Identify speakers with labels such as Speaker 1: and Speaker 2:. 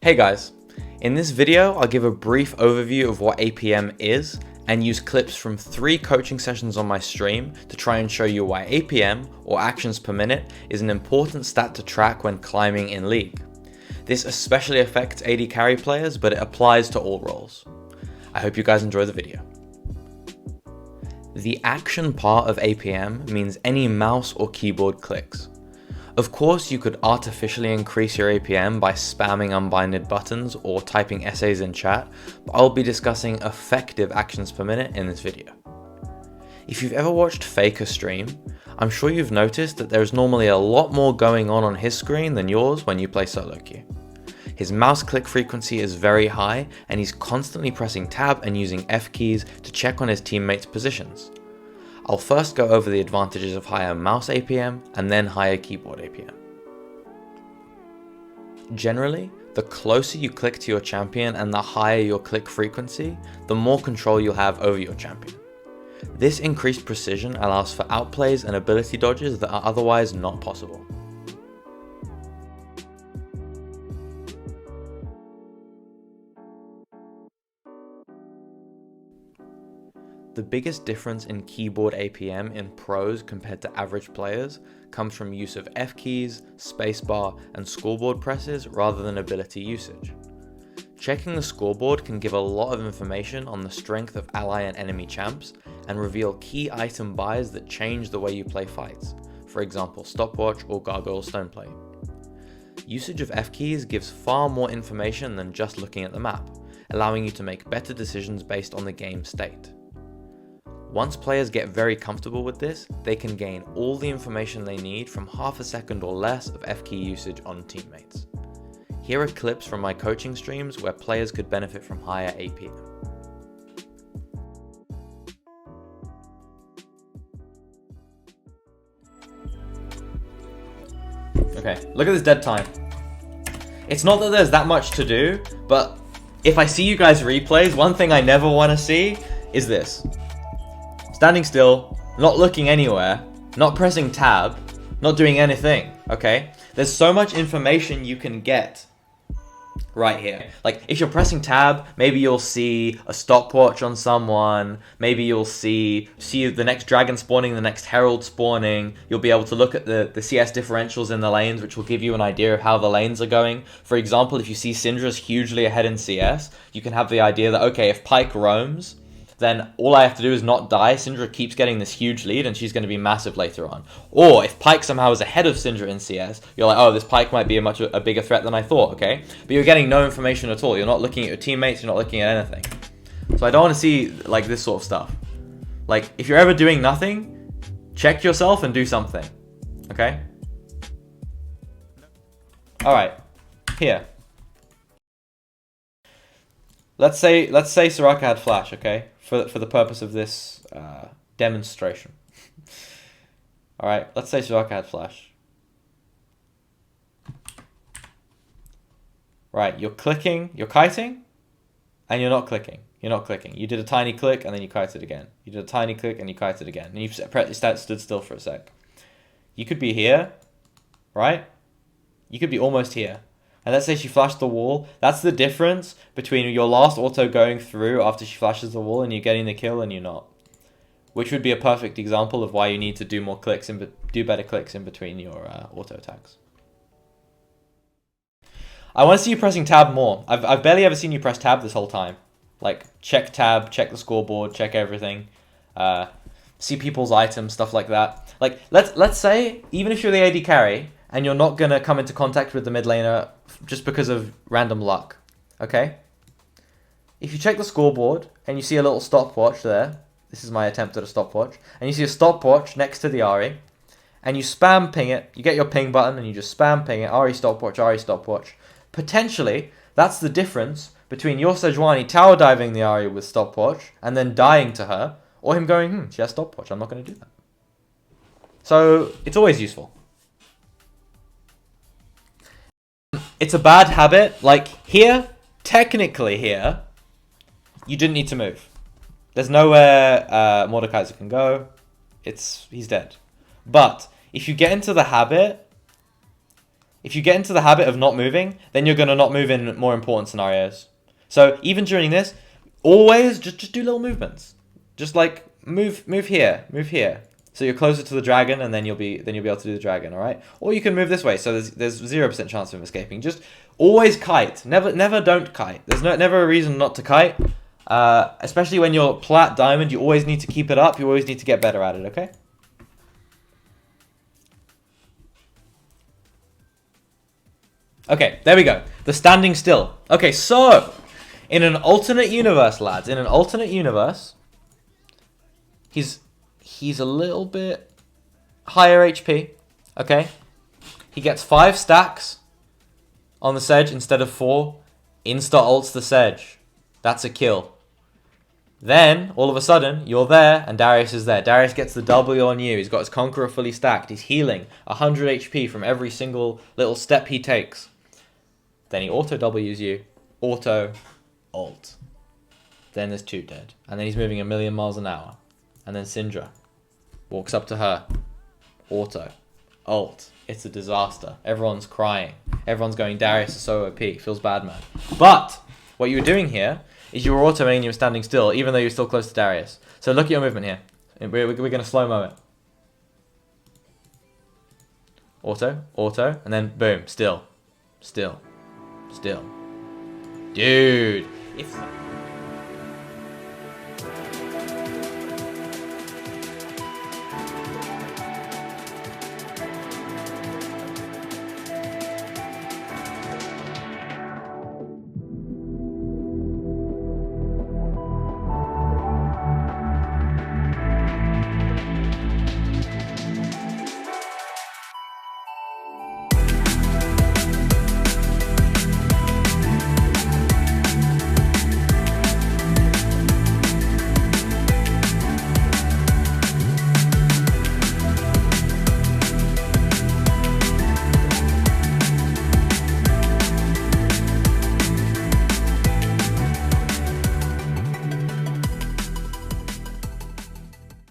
Speaker 1: Hey guys, in this video I'll give a brief overview of what APM is and use clips from 3 coaching sessions on my stream to try and show you why APM, or actions per minute, is an important stat to track when climbing in League. This especially affects AD carry players, but it applies to all roles. I hope you guys enjoy the video. The action part of APM means any mouse or keyboard clicks. Of course, you could artificially increase your APM by spamming unbinded buttons or typing essays in chat, but I'll be discussing effective actions per minute in this video. If you've ever watched Faker stream, I'm sure you've noticed that there's normally a lot more going on his screen than yours when you play solo queue. His mouse click frequency is very high and he's constantly pressing tab and using F keys to check on his teammates' positions. I'll first go over the advantages of higher mouse APM and then higher keyboard APM. Generally, the closer you click to your champion and the higher your click frequency, the more control you'll have over your champion. This increased precision allows for outplays and ability dodges that are otherwise not possible. The biggest difference in keyboard APM in pros compared to average players comes from use of F keys, spacebar, and scoreboard presses rather than ability usage. Checking the scoreboard can give a lot of information on the strength of ally and enemy champs and reveal key item buys that change the way you play fights, for example stopwatch or gargoyle stoneplate. Usage of F keys gives far more information than just looking at the map, allowing you to make better decisions based on the game state. Once players get very comfortable with this, they can gain all the information they need from half a second or less of F key usage on teammates. Here are clips from my coaching streams where players could benefit from higher APM. Okay, look at this dead time. It's not that there's that much to do, but if I see you guys replays, one thing I never want to see is this. Standing still, not looking anywhere, not pressing tab, not doing anything, okay? There's so much information you can get right here. Like, if you're pressing tab, maybe you'll see a stopwatch on someone, maybe you'll see the next dragon spawning, the next herald spawning, you'll be able to look at the CS differentials in the lanes, which will give you an idea of how the lanes are going. For example, if you see Syndra's hugely ahead in CS, you can have the idea that, okay, if Pyke roams, then all I have to do is not die. Syndra keeps getting this huge lead and she's going to be massive later on. Or if Pyke somehow is ahead of Syndra in CS, you're like, oh, this Pyke might be a bigger threat than I thought, okay? But you're getting no information at all. You're not looking at your teammates, you're not looking at anything. So I don't want to see like this sort of stuff. Like, if you're ever doing nothing, check yourself and do something, okay? Alright, here. Let's say Soraka had flash, okay? For the purpose of this demonstration. Alright, let's say Soraka had flash. Right, you're clicking, you're kiting, and you're not clicking. You're not clicking. You did a tiny click and then you kited again. You did a tiny click and you kited again. And you stood still for a sec. You could be here, right? You could be almost here. And let's say she flashed the wall. That's the difference between your last auto going through after she flashes the wall and you getting the kill and you're not. Which would be a perfect example of why you need to do more clicks and do better clicks in between your auto attacks. I want to see you pressing tab more. I've barely ever seen you press tab this whole time. Like, check tab, check the scoreboard, check everything. See people's items, stuff like that. Like, let's say, even if you're the AD carry, and you're not going to come into contact with the mid laner just because of random luck, okay? If you check the scoreboard and you see a little stopwatch there, this is my attempt at a stopwatch, and you see a stopwatch next to the Ahri, and you spam ping it, you get your ping button and you just spam ping it, Ahri stopwatch, potentially that's the difference between your Sejuani tower diving the Ahri with stopwatch and then dying to her, or him going, she has stopwatch, I'm not going to do that. So, it's always useful. It's a bad habit. Like, here, technically here, you didn't need to move. There's nowhere Mordekaiser can go. He's dead. But if you get into the habit, if you get into the habit of not moving, then you're going to not move in more important scenarios. So even during this, always just do little movements. Just like move here, move here. So you're closer to the dragon, and then you'll be able to do the dragon, all right? Or you can move this way, so there's 0% chance of him escaping. Just always kite. Never don't kite. There's never a reason not to kite. Especially when you're plat diamond, you always need to keep it up. You always need to get better at it, okay? Okay, there we go. The standing still. Okay, so in an alternate universe, lads, in an alternate universe, he's a little bit higher HP, okay? He gets 5 stacks on the Sedge instead of 4. Insta ults the Sedge. That's a kill. Then, all of a sudden, you're there, and Darius is there. Darius gets the W on you. He's got his Conqueror fully stacked. He's healing 100 HP from every single little step he takes. Then he auto W's you. Auto ult. Then there's 2 dead. And then he's moving 1,000,000 miles an hour. And then Syndra walks up to her. Auto. Ult. It's a disaster. Everyone's crying. Everyone's going, Darius is so OP. Feels bad, man. But what you were doing here is you were autoing and you were standing still, even though you're still close to Darius. So look at your movement here. We're going to slow-mo it. Auto. Auto. And then boom. Still. Still. Still. Dude. It's...